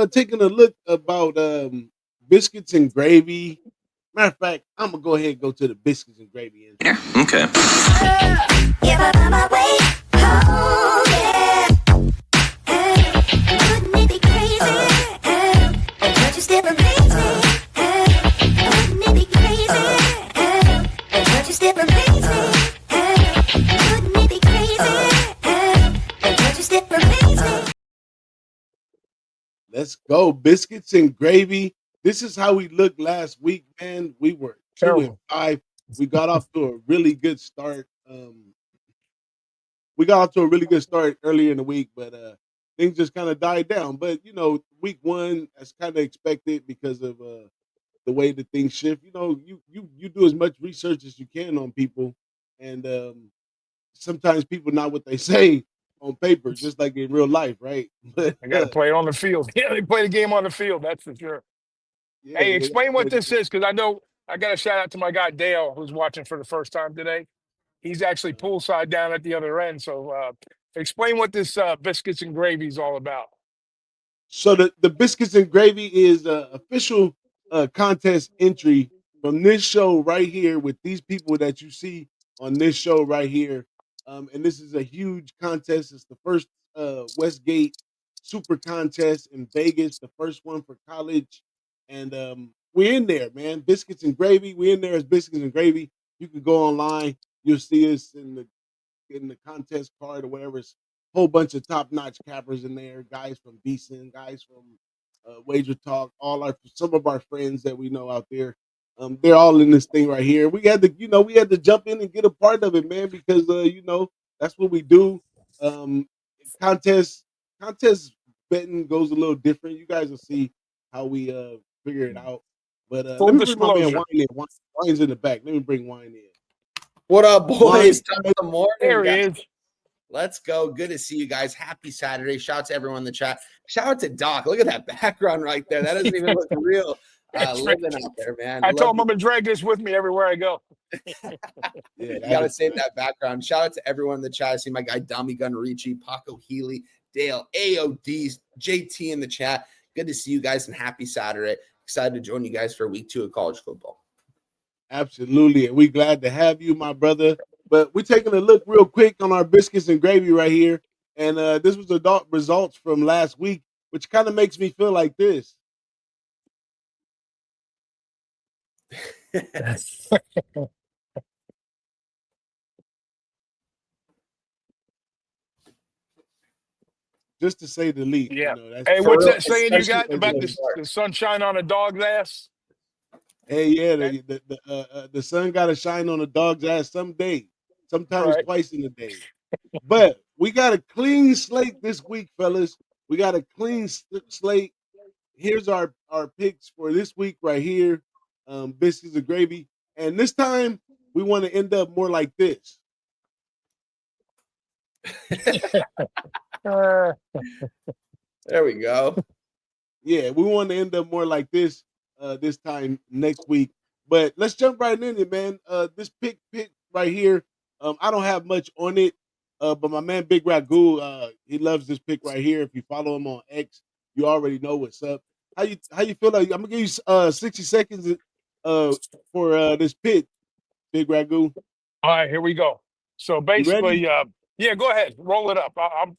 taking a look about biscuits and gravy. Matter of fact, I'm gonna go ahead and go to the biscuits and gravy Yeah. intro. Okay. If I find my way home, yeah. Wouldn't it be crazy? Don't you still amaze me? Wouldn't it be crazy? Don't you still amaze me? Wouldn't it be crazy? Don't you still amaze me? Let's go, biscuits and gravy. This is how we looked last week, man. We were two and Terrible. five. We got off to a really good start. We got off to a really good start earlier in the week, but things just kind of died down. But week one, as kind of expected because of the way that things shift. You do as much research as you can on people, and sometimes people not what they say on paper, just like in real life, right? But I got to play it on the field. Yeah, they play the game on the field. That's for sure. yeah, Hey, they gotta explain play what the this is because I know I got a shout out to my guy Dale who's watching for the first time today. He's actually game. poolside down at the other end. So explain what this biscuits and gravy is all about. So the biscuits and gravy is official contest entry from this show right here with these people that you see on this show right here. And this is a huge contest. It's the first Westgate Super Contest in Vegas, the first one for college. And we're in there, man. Biscuits and gravy. We're in there as biscuits and gravy. You can go online. You'll see us in the contest card or whatever. It's a whole bunch of top notch cappers in there, guys from Beeson, guys from Wager Talk, some of our friends that we know out there. They're all in this thing right here. We had to jump in and get a part of it, man, because that's what we do. Um, contest contest betting goes a little different. You guys will see how we figure it out. But Full let me bring my man disclosure. Wine in. Wine's in the back. Let me bring Wine in. What up, Wine, boys? Top of the morning, There he guys. is. Let's go. Good to see you guys. Happy Saturday. Shout out to everyone in the chat. Shout out to Doc. Look at that background right there. That doesn't even look real. That's right. Living out there, man. I told Love him I'm gonna drag this with me everywhere I go. yeah, you that got to is save nice. that background. Shout out to everyone in the chat. I see my guy Dummy Gun Ricci, Paco Healy, Dale, AODs, JT in the chat. Good to see you guys and happy Saturday. Excited to join you guys for week 2 of college football. Absolutely. And we glad to have you, my brother. But we're taking a look real quick on our biscuits and gravy right here. And this was the results from last week, which kind of makes me feel like this. Just to say the least. Yeah. That's Hey, For what's real, that saying you especially got for about the the, start. the sunshine on a dog's ass? hey, yeah, That, the sun got to shine on a dog's ass someday, sometimes right. twice in a day. But we got a clean slate this week, fellas. We got a clean slate. Here's our picks for this week right here. Biscuits and gravy. And this time we want to end up more like this. Uh, There we go. Yeah, we want to end up more like this time next week. But let's jump right in it, man. This pick right here. I don't have much on it. But my man Big Ragu, he loves this pick right here. If you follow him on X, you already know what's up. How you feel like I'm gonna give you 60 seconds uh for this pick, Big Ragu. all right, here we go. So You ready? basically, yeah, go ahead, roll it up.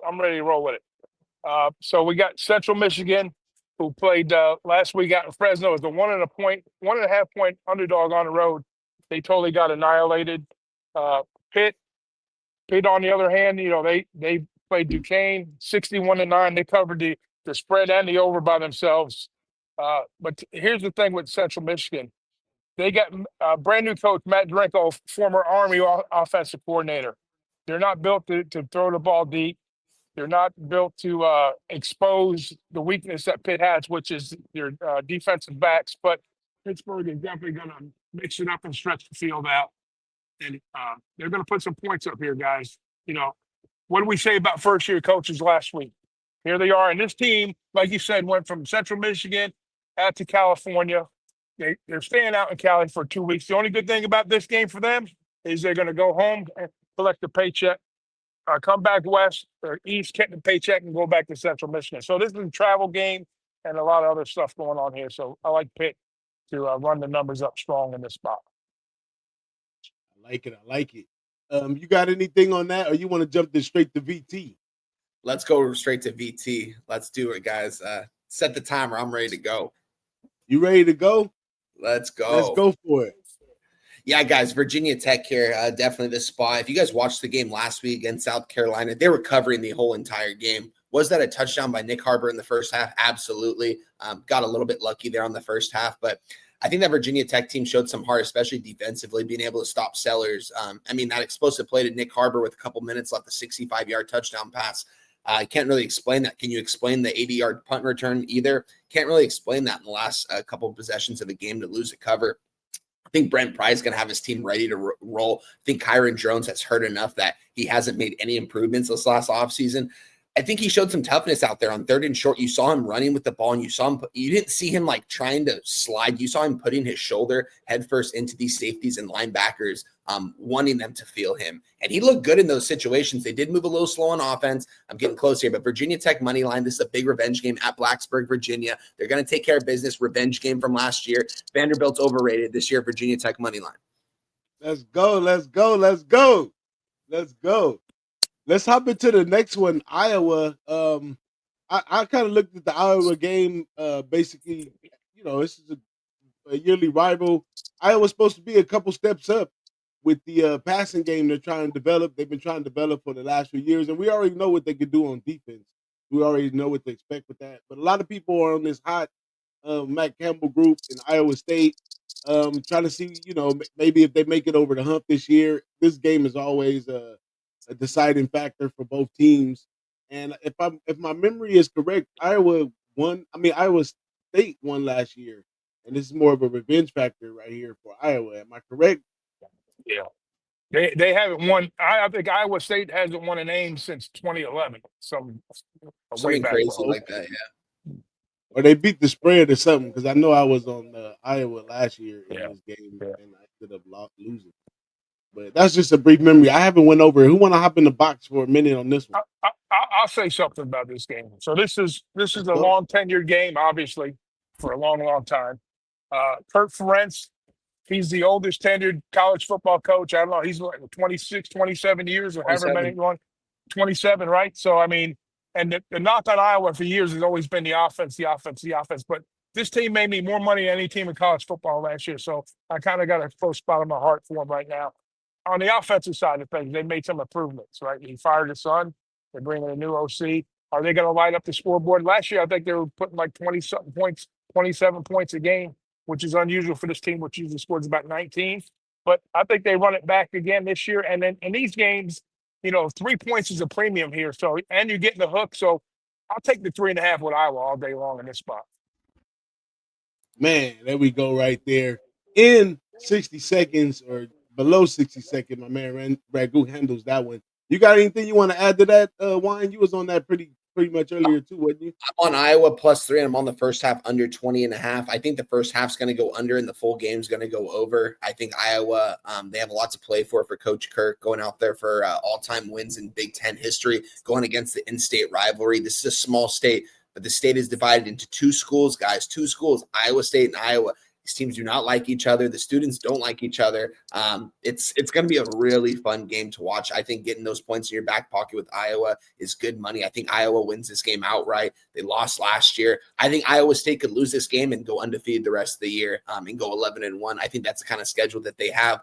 I'm ready to roll with it. So we got Central Michigan, who played last week out in Fresno as a 1.5 point underdog on the road. They totally got annihilated. Uh, Pitt, Pitt, on the other hand, they played Duquesne 61-9. They covered the spread and the over by themselves. But here's the thing with Central Michigan. They got brand new coach, Matt Drinko, former Army offensive coordinator. They're not built to throw the ball deep. They're not built to expose the weakness that Pitt has, which is their defensive backs. But Pittsburgh is definitely going to mix it up and stretch the field out. And they're going to put some points up here, guys. What did we say about first-year coaches last week? Here they are. And this team, like you said, went from Central Michigan out to California. They're staying out in Cali for 2 weeks. The only good thing about this game for them is they're going to go home and collect a paycheck, come back west or east, get the paycheck, and go back to Central Michigan. So this is a travel game. and a lot of other stuff going on here. So I like Pitt to run the numbers up strong in this spot. I like it. I like it. You got anything on that, or you want to jump this straight to VT? Let's go straight to VT. Let's do it, guys. Set the timer. I'm ready to go. You ready to go? Let's Let's go. go for it. Yeah, guys, Virginia Tech here. Definitely this spot. If you guys watched the game last week against South Carolina, they were covering the whole entire game. Was that a touchdown by Nick Harbor in the first half? Absolutely. Got a little bit lucky there on the first half, but I think that Virginia Tech team showed some heart, especially defensively, being able to stop Sellers. I mean, that explosive play to Nick Harbor with a couple minutes left, the 65-yard touchdown pass. I can't really explain that. Can you explain the 80-yard punt return either? Can't really explain that in the last couple of possessions of a game to lose a cover. I think Brent Pry is going to have his team ready to roll. I think Kyron Jones has hurt enough that he hasn't made any improvements this last offseason. I think he showed some toughness out there on 3rd and short. You saw him running with the ball, and you didn't see him like trying to slide. You saw him putting his shoulder headfirst into these safeties and linebackers, wanting them to feel him. And he looked good in those situations. They did move a little slow on offense. I'm getting close here, but Virginia Tech money line. This is a big revenge game at Blacksburg, Virginia. They're going to take care of business. Revenge game from last year. Vanderbilt's overrated this year. Virginia Tech money line. Let's go. Let's go. Let's go. Let's go. Let's hop into the next one, Iowa. I kind of looked at the Iowa game. Basically, this is a yearly rival. Iowa's supposed to be a couple steps up with the passing game they're trying to develop. They've been trying to develop for the last few years, and we already know what they could do on defense. We already know what to expect with that. But a lot of people are on this hot Matt Campbell group in Iowa State, trying to see, maybe if they make it over the hump this year. This game is always a deciding factor for both teams. And if my memory is correct, Iowa won. I mean, Iowa State won last year, and this is more of a revenge factor right here for Iowa. Am I correct? Yeah. They haven't won. I think Iowa State hasn't won a name since 2011. Some way Something back. crazy Oh, like that, yeah. or they beat the spread or something? Because I know I was on Iowa last year in Yeah. this game, Yeah. and I ended up losing. But that's just a brief memory. I haven't went over it. Who want to hop in the box for a minute on this one? I'll say something about this game. So this is Let's a go. long tenured game, obviously, for a long, long time. Kurt Ferentz, he's the oldest tenured college football coach. I don't know. He's like 26, 27 years or however many 27. you want. 27, right? So, I mean, and the knock on Iowa for years has always been the offense, the offense, the offense. But this team made me more money than any team in college football last year. So I kind of got a close spot in my heart for them right now. On the offensive side of things, they made some improvements, right? He fired his son. They're bringing a new OC. Are they going to light up the scoreboard? Last year, I think they were putting like 20 something points, 27 points a game, which is unusual for this team, which usually scores about 19. But I think they run it back again this year. And then in these games, 3 points is a premium here. So, and you're getting the hook. So I'll take the 3.5 with Iowa all day long in this spot. Man, there we go right there. In 60 seconds or below 60 seconds, my man Ragu handles that one. You got anything you want to add to that, Wine? You was on that pretty much earlier too, wasn't you? I'm on Iowa +3, and I'm on the first half under 20.5. I think the first half's going to go under and the full game's going to go over. I think Iowa, they have a lot to play for Coach Kirk, going out there for all-time wins in Big Ten history, going against the in-state rivalry. This is a small state, but the state is divided into two schools, guys, two schools, Iowa State and Iowa. These teams do not like each other. The students don't like each other. It's going to be a really fun game to watch. I think getting those points in your back pocket with Iowa is good money. I think Iowa wins this game outright. They lost last year. I think Iowa State could lose this game and go undefeated the rest of the year and go 11-1. I think that's the kind of schedule that they have.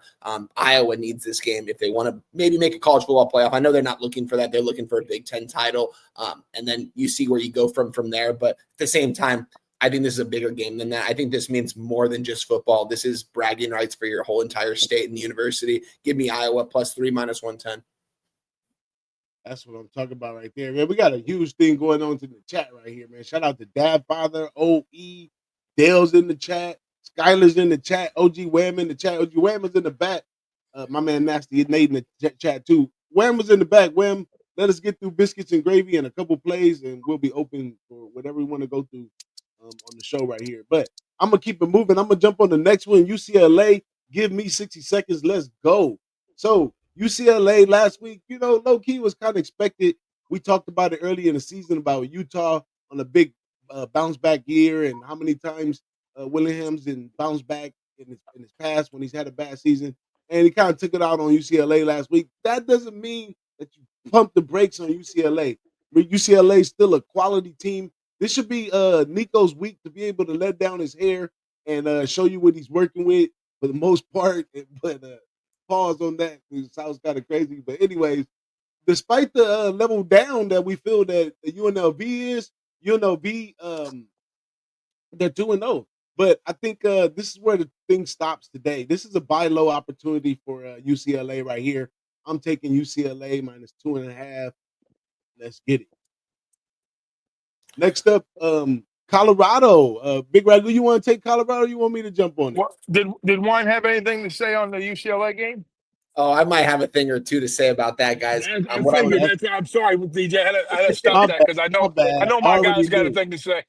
Iowa needs this game if they want to maybe make a college football playoff. I know they're not looking for that. They're looking for a Big Ten title. And then you see where you go from there. But at the same time, I think this is a bigger game than that. I think this means more than just football. This is bragging rights for your whole entire state and the university. Give me Iowa +3 -110. That's what I'm talking about right there, man. We got a huge thing going on in the chat right here, man. Shout out to Dad Father, OE, Dale's in the chat, Skylar's in the chat, OG Wham in the chat. OG Wham is in the back. My man Nasty Nate in the chat too. Wham was in the back. Wham, let us get through biscuits and gravy and a couple plays, and we'll be open for whatever we want to go through on the show right here. But I'm gonna keep it moving. I'm gonna jump on the next one. UCLA, give me 60 seconds. Let's go. So UCLA last week, low key was kind of expected. We talked about it early in the season about Utah on a big bounce back year and how many times Willingham's been bounced back in his past when he's had a bad season, and he kind of took it out on UCLA last week. That doesn't mean that you pump the brakes on UCLA. I mean, UCLA is still a quality team. This should be Nico's week to be able to let down his hair and show you what he's working with for the most part. But pause on that. It sounds kind of crazy, but anyways, despite the level down that we feel that the UNLV is, UNLV they're 2-0. But I think this is where the thing stops today. This is a buy low opportunity for UCLA right here. I'm taking UCLA minus 2.5. Let's get it. Next up, Colorado. Big Ragu, you want to take Colorado? Or you want me to jump on it? What did Wine have anything to say on the UCLA game? Oh, I might have a thing or two to say about that, guys. I What I figured want That's that's. I'm sorry, DJ. I had to stop my that bad. because I My know bad. I my already guys got a knew. thing to say.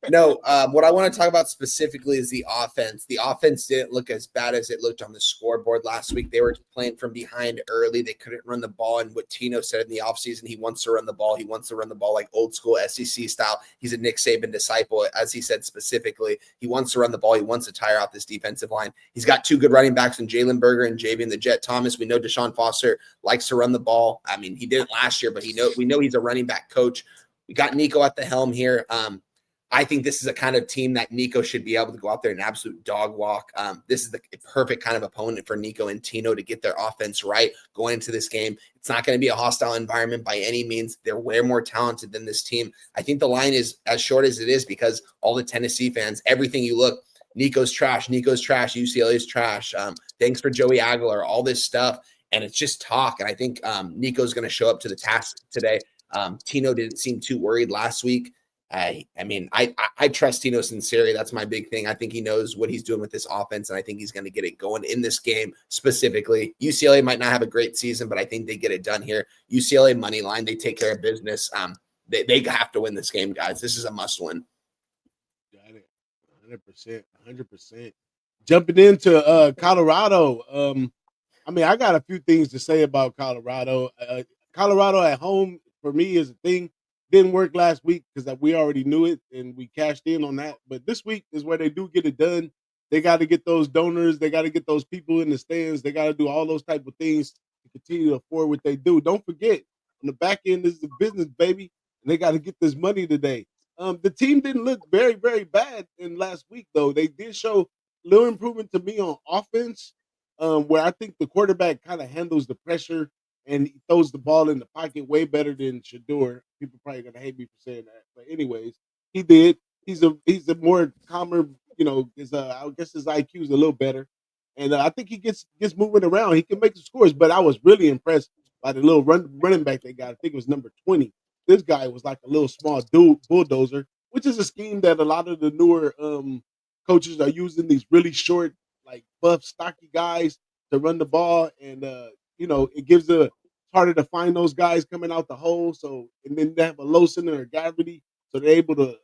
No, what I want to talk about specifically is the offense. The offense didn't look as bad as it looked on the scoreboard last week. They were playing from behind early. They couldn't run the ball. And what Tino said in the offseason, he wants to run the ball. He wants to run the ball like old school SEC style. He's a Nick Saban disciple, as he said specifically. He wants to run the ball. He wants to tire out this defensive line. He's got two good running backs in Jalen Berger and Javian the Jet Thomas. We know Deshaun Foster likes to run the ball. I mean, he didn't last year, but we know he's a running back coach. We got Nico at the helm here. I think this is a kind of team that Nico should be able to go out there and absolute dog walk. This is the perfect kind of opponent for Nico and Tino to get their offense right going into this game. It's not going to be a hostile environment by any means. They're way more talented than this team. I think the line is as short as it is because all the Tennessee fans, everything you look, Nico's trash, UCLA's trash. Thanks for Joey Aguilar, all this stuff. And it's just talk. And I think Nico's going to show up to the task today. Tino didn't seem too worried last week. I mean, I trust Tino sincerely. That's my big thing. I think he knows what he's doing with this offense, and I think he's going to get it going in this game specifically. UCLA might not have a great season, but I think they get it done here. UCLA money line, they take care of business. They have to win this game, guys. This is a must win. Got it. 100%. 100%. Jumping into Colorado. I mean, I got a few things to say about Colorado. Colorado at home for me is a thing. Didn't work last week because we already knew it and we cashed in on that. But this week is where they do get it done. They got to get those donors. They got to get those people in the stands. They got to do all those type of things to continue to afford what they do. Don't forget, on the back end, this is a business, baby, and they got to get this money today. The team didn't look very, very bad in last week, though. They did show little improvement to me on offense, where I think the quarterback kind of handles the pressure and he throws the ball in the pocket way better than Shador. People probably gonna hate me for saying that, but anyways, he did. He's a more calmer, His I guess his IQ is a little better, and I think he gets moving around. He can make the scores, but I was really impressed by the little running back they got. I think it was number 20. This guy was like a little small dude bulldozer, which is a scheme that a lot of the newer coaches are using. These really short, like buff, stocky guys to run the ball, and it gives it's harder to find those guys coming out the hole. So, and then they have a low center of gravity, so they're able to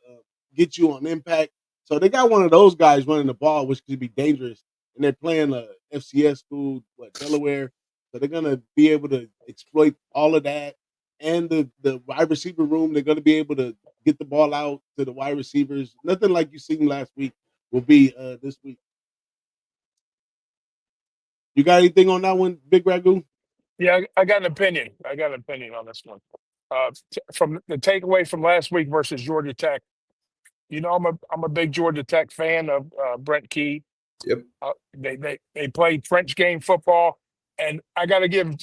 get you on impact. So they got one of those guys running the ball, which could be dangerous. And they're playing a FCS school, Delaware. So they're gonna be able to exploit all of that, and the wide receiver room. They're gonna be able to get the ball out to the wide receivers. Nothing like you seen last week will be this week. You got anything on that one, Big Ragu? Yeah, I got an opinion. I got an opinion on this one. From the takeaway from last week versus Georgia Tech. I'm a big Georgia Tech fan of Brent Key. Yep. They played French game football, and I got to give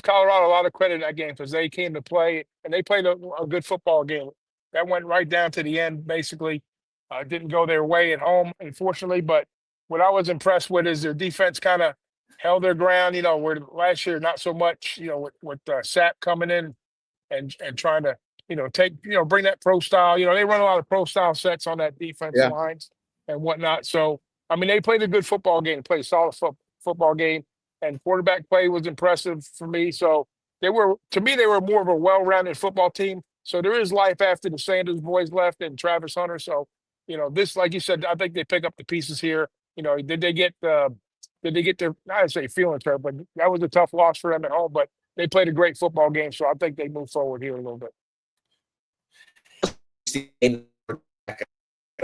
Colorado a lot of credit in that game because they came to play and they played a good football game. That went right down to the end. Basically, didn't go their way at home, unfortunately. But what I was impressed with is their defense kind of held their ground. Where last year not so much. With Sapp coming in and trying to take bring that pro style. They run a lot of pro style sets on that defense Yeah. lines and whatnot. So I mean, they played a good football game, played a solid football game, and quarterback play was impressive for me. So they were more of a well-rounded football team. So there is life after the Sanders boys left and Travis Hunter. So this, like you said, I think they pick up the pieces here. Did they get their, I'd say feelings hurt, but that was a tough loss for them at home. But they played a great football game, so I think they move forward here a little bit.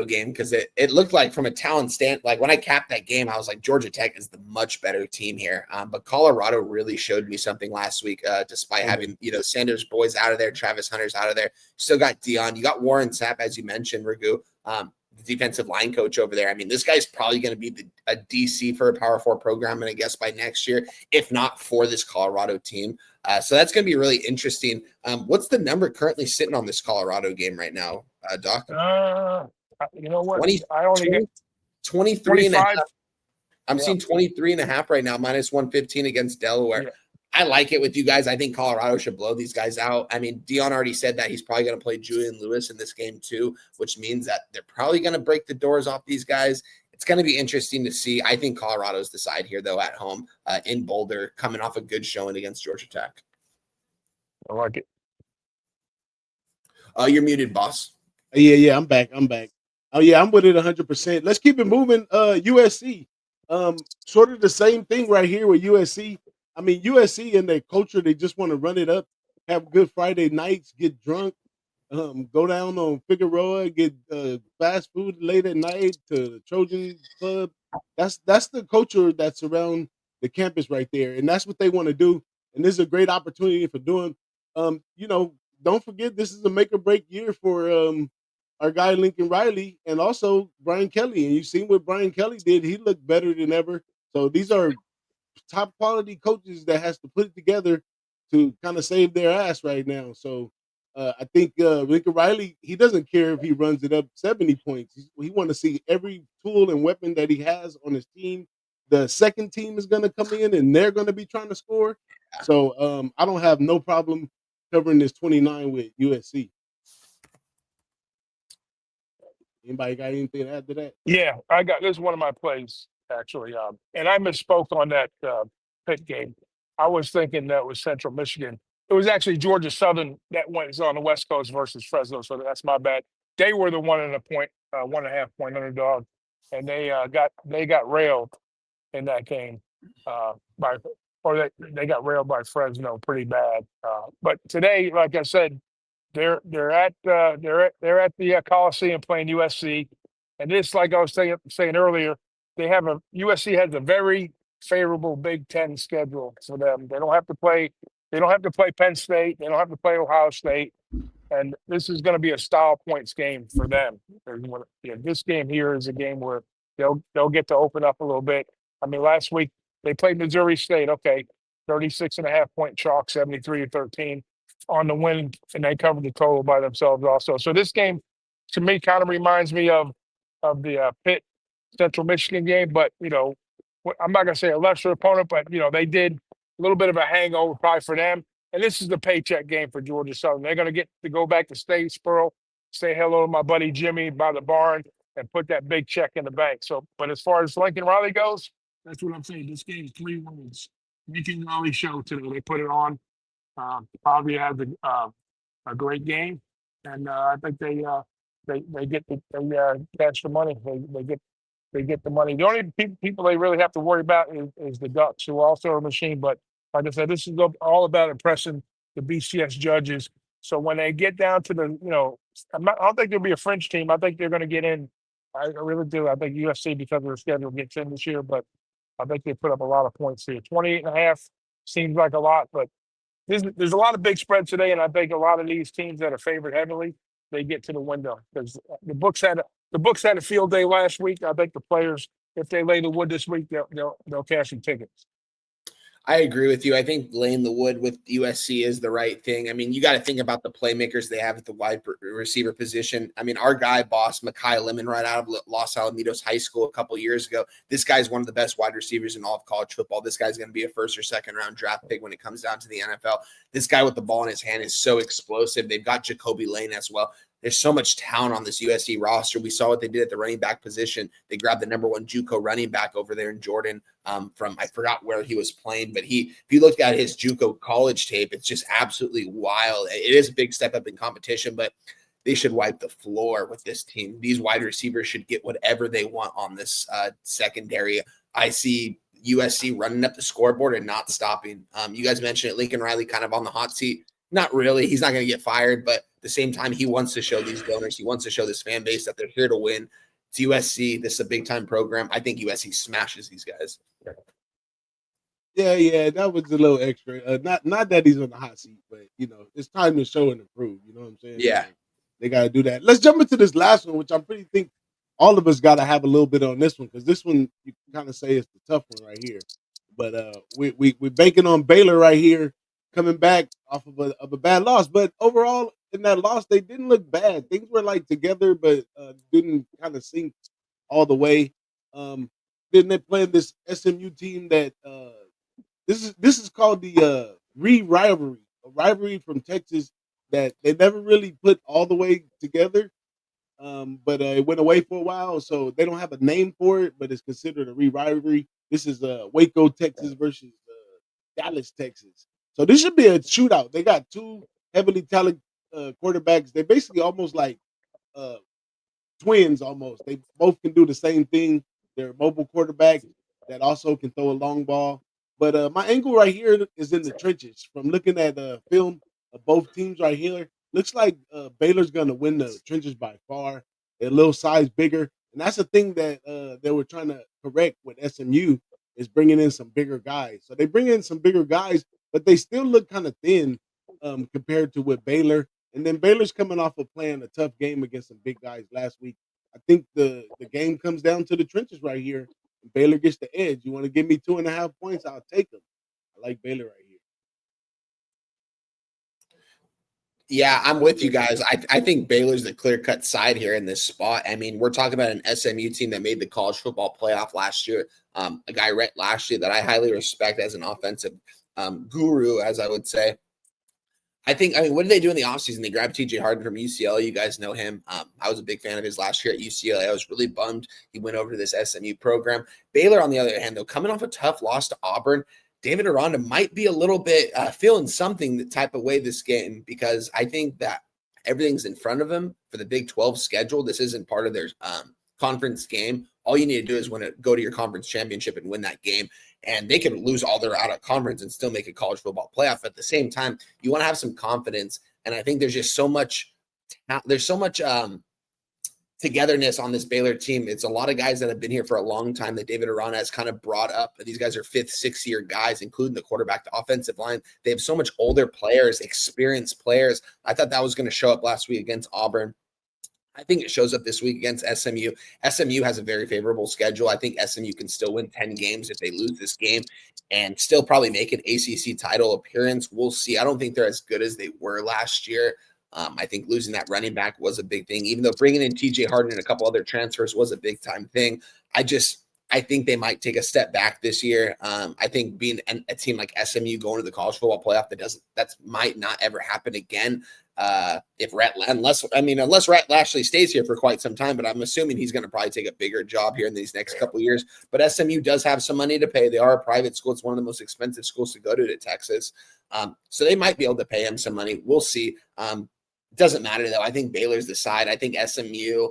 game because it looked like from a talent stand, like when I capped that game, I was like, Georgia Tech is the much better team here. But Colorado really showed me something last week, despite having, Sanders boys out of there, Travis Hunter's out of there. Still got Dion. You got Warren Sapp, as you mentioned, Ragu, the defensive line coach over there. I mean, this guy's probably going to be a DC for a Power 4 program, and I guess by next year, if not for this Colorado team. So that's going to be really interesting. What's the number currently sitting on this Colorado game right now, Doc? You know what? 20, I only get 23 and a 25. half. I'm Yeah. seeing 23 and a half right now, minus 115 against Delaware. Yeah. I like it with you guys. I think Colorado should blow these guys out. I mean, Dion already said that he's probably going to play Julian Lewis in this game too, which means that they're probably going to break the doors off these guys. It's going to be interesting to see. I think Colorado's the side here, though, at home in Boulder, coming off a good showing against Georgia Tech. I like it. You're muted, boss. Yeah, I'm back. Oh yeah, I'm with it 100%. Let's keep it moving. USC, sort of the same thing right here with USC. I mean, USC and their culture, they just want to run it up, have good Friday nights, get drunk, go down on Figueroa, get fast food late at night to the Trojan Club. That's the culture that's around the campus right there, and that's what they want to do. And this is a great opportunity for doing. Don't forget this is a make or break year for our guy Lincoln Riley and also Brian Kelly. And you've seen what Brian Kelly did; he looked better than ever. So these are top quality coaches that has to put it together to kind of save their ass right now. So I think Lincoln Riley, he doesn't care if he runs it up 70 points. He want to see every tool and weapon that he has on his team. The second team is going to come in and they're going to be trying to score. So I don't have no problem covering this 29 with USC. Anybody got anything to add to that? Yeah, this is one of my plays actually. And I misspoke on that Pitt game. I was thinking that was Central Michigan. It was actually Georgia Southern that was on the West Coast versus Fresno. So that's my bad. They were the 1.5 point underdog, and they got railed in that game they got railed by Fresno pretty bad. But today, like I said, they're at the Coliseum playing USC, and this, like I was saying earlier, USC has a very favorable Big Ten schedule for them. They don't have to play Penn State. They don't have to play Ohio State, and this is going to be a style points game for them. This game here is a game where they'll get to open up a little bit. I mean, last week they played Missouri State. Okay, 36.5-point chalk, 73-13 on the win, and they covered the total by themselves also. So this game, to me, kind of reminds me of the Pitt Central Michigan game, but I'm not going to say a lesser opponent, but they did a little bit of a hangover probably for them. And this is the paycheck game for Georgia Southern. They're going to get to go back to Statesboro, say hello to my buddy Jimmy by the barn, and put that big check in the bank. So, but as far as Lincoln Riley goes, that's what I'm saying. This game's 3 wins. Lincoln Riley show today. They put it on. Probably has a great game, and I think they cash the money. They get the money. The only people they really have to worry about is the Ducks, who are also a machine. But like I said, this is all about impressing the BCS judges. So when they get down to I don't think there'll be a French team. I think they're going to get in. I really do. I think USC, because of their schedule, gets in this year, but I think they put up a lot of points here. 28.5 seems like a lot, but there's a lot of big spreads today, and I think a lot of these teams that are favored heavily, they get to the window because the books had a field day last week. I think the players, if they lay the wood this week, they'll cash some tickets. I agree with you. I think laying the wood with USC is the right thing. I mean, you got to think about the playmakers they have at the wide receiver position. I mean, our guy, boss, Mekhi Lemon, right out of Los Alamitos High School a couple years ago. This guy's one of the best wide receivers in all of college football. This guy's going to be a first or second round draft pick when it comes down to the NFL. This guy with the ball in his hand is so explosive. They've got Jacoby Lane as well. There's so much talent on this USC roster. We saw what they did at the running back position. They grabbed the number 1 JUCO running back over there in Jordan from, I forgot where he was playing, but if you look at his JUCO college tape, it's just absolutely wild. It is a big step up in competition, but they should wipe the floor with this team. These wide receivers should get whatever they want on this secondary. I see USC running up the scoreboard and not stopping. You guys mentioned it, Lincoln Riley kind of on the hot seat. Not really. He's not going to get fired, but the same time, he wants to show these donors, he wants to show this fan base that they're here to win. It's USC. This is a big time program. I think USC smashes these guys. Yeah, that was a little extra. Not that he's on the hot seat, but it's time to show and improve. You know what I'm saying? Yeah. So they got to do that. Let's jump into this last one, which I pretty think all of us got to have a little bit on this one because this one you can kind of say is the tough one right here. But we're banking on Baylor right here coming back off of a bad loss. But overall, in that loss, they didn't look bad. Things were like together, but didn't kind of sink all the way. Um, then they playing this SMU team that this is called the rivalry, a rivalry from Texas that they never really put all the way together. But it went away for a while, so they don't have a name for it, but it's considered a rivalry. This is Waco, Texas versus Dallas, Texas. So this should be a shootout. They got two heavily talented quarterbacks. They basically almost like uh, twins almost. They both can do the same thing. They're mobile quarterbacks that also can throw a long ball. But my angle right here is in the trenches. From looking at film of both teams right here, looks like Baylor's going to win the trenches by far. They're a little size bigger, and that's the thing that they were trying to correct with SMU is bringing in some bigger guys. So they bring in some bigger guys, but they still look kind of thin compared to with Baylor. And then Baylor's coming off of playing a tough game against some big guys last week. I think the game comes down to the trenches right here. Baylor gets the edge. You want to give me 2.5 points? I'll take them. I like Baylor right here. Yeah, I'm with you guys. I think Baylor's the clear cut side here in this spot. I mean, we're talking about an SMU team that made the college football playoff last year. A guy right last year that I highly respect as an offensive guru, as I would say. I mean, what did they do in the offseason? They grabbed TJ Harden from UCLA. You guys know him. I was a big fan of his last year at UCLA. I was really bummed he went over to this SMU program. Baylor, on the other hand, though, coming off a tough loss to Auburn, David Aranda might be a little bit feeling something the type of way this game because I think that everything's in front of him for the Big 12 schedule. This isn't part of their conference game. All you need to do is go to your conference championship and win that game. And they can lose all their out of conference and still make a college football playoff. But at the same time, you want to have some confidence. And I think there's just so much togetherness on this Baylor team. It's a lot of guys that have been here for a long time that David Arana has kind of brought up. These guys are 5th, 6th year guys, including the quarterback, the offensive line. They have so much older players, experienced players. I thought that was going to show up last week against Auburn. I think it shows up this week against SMU. SMU has a very favorable schedule. I think SMU can still win 10 games if they lose this game and still probably make an ACC title appearance. We'll see. I don't think they're as good as they were last year. I think losing that running back was a big thing, even though bringing in TJ Harden and a couple other transfers was a big time thing. I think they might take a step back this year. I think being a team like SMU going to the college football playoff, that might not ever happen again. Unless Rhett Lashley stays here for quite some time, but I'm assuming he's going to probably take a bigger job here in these next couple of years. But SMU does have some money to pay. They are a private school. It's one of the most expensive schools to go to Texas. So they might be able to pay him some money. We'll see. It doesn't matter though. I think Baylor's the side. I think SMU,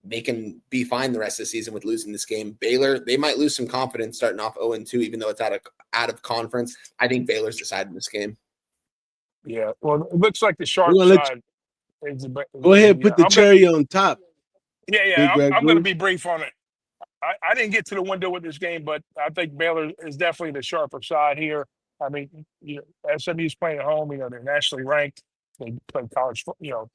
they can be fine the rest of the season with losing this game. Baylor, they might lose some confidence starting off 0-2, even though it's out of conference. I think Baylor's the side in this game. Yeah, well, it looks like the We're sharp gonna let side. go ahead, put the cherry on top. Big Red I'm going to Blue. be brief on it. I didn't get to the window with this game, but I think Baylor is definitely the sharper side here. I mean, SMU's playing at home. They're nationally ranked. They played college,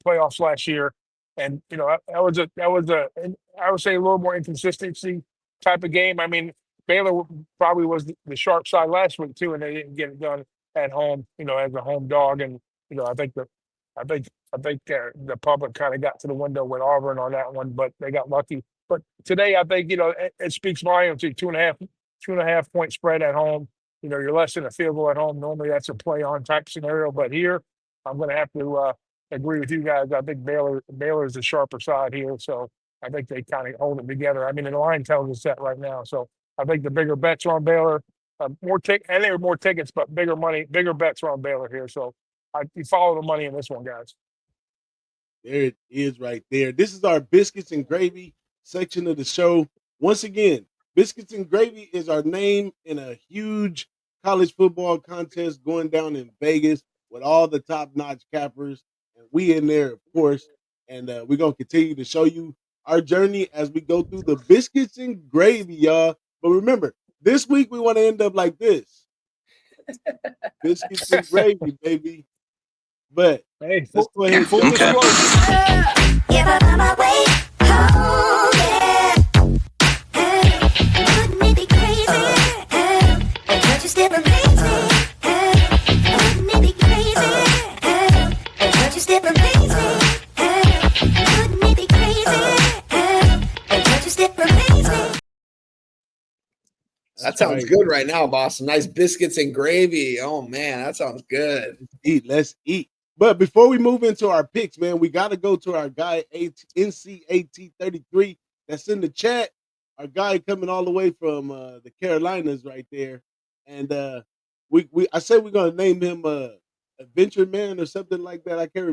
playoffs last year, and that was and I would say a little more inconsistency type of game. I mean, Baylor probably was the sharp side last week too, and they didn't get it done at home. As a home dog, and I think the public kind of got to the window with Auburn on that one, but they got lucky. But today, I think it speaks volumes to 2.5 point spread at home. You're less than a field goal at home. Normally, that's a play on type scenario, but here I'm going to have to agree with you guys. I think Baylor is the sharper side here, so I think they kind of hold it together. I mean, the line tells us that right now, so I think the bigger bets are on Baylor. And there are more tickets, but bigger money, bigger bets are on Baylor here. So you follow the money in this one, guys. There it is right there. This is our biscuits and gravy section of the show. Once again, biscuits and gravy is our name in a huge college football contest going down in Vegas with all the top-notch cappers. And we in there, of course, and we're gonna continue to show you our journey as we go through the biscuits and gravy, y'all. But remember, this week we want to end up like this: biscuits and gravy, baby. But Hey, let's go ahead and full jump. disclosure. If I find my way home, yeah. Wouldn't it be crazy? Don't you still amaze me? Wouldn't it be crazy? Don't you still amaze me? Wouldn't it be crazy? Don't you still amaze me? That sounds good right now, boss. Some nice biscuits and gravy. Oh man, that sounds good. Let's eat. But before we move into our picks, man, we got to go to our guy NCAT33 that's in the chat. Our guy coming all the way from the Carolinas right there, and we I said we're gonna name him Adventure Man or something like that. I can't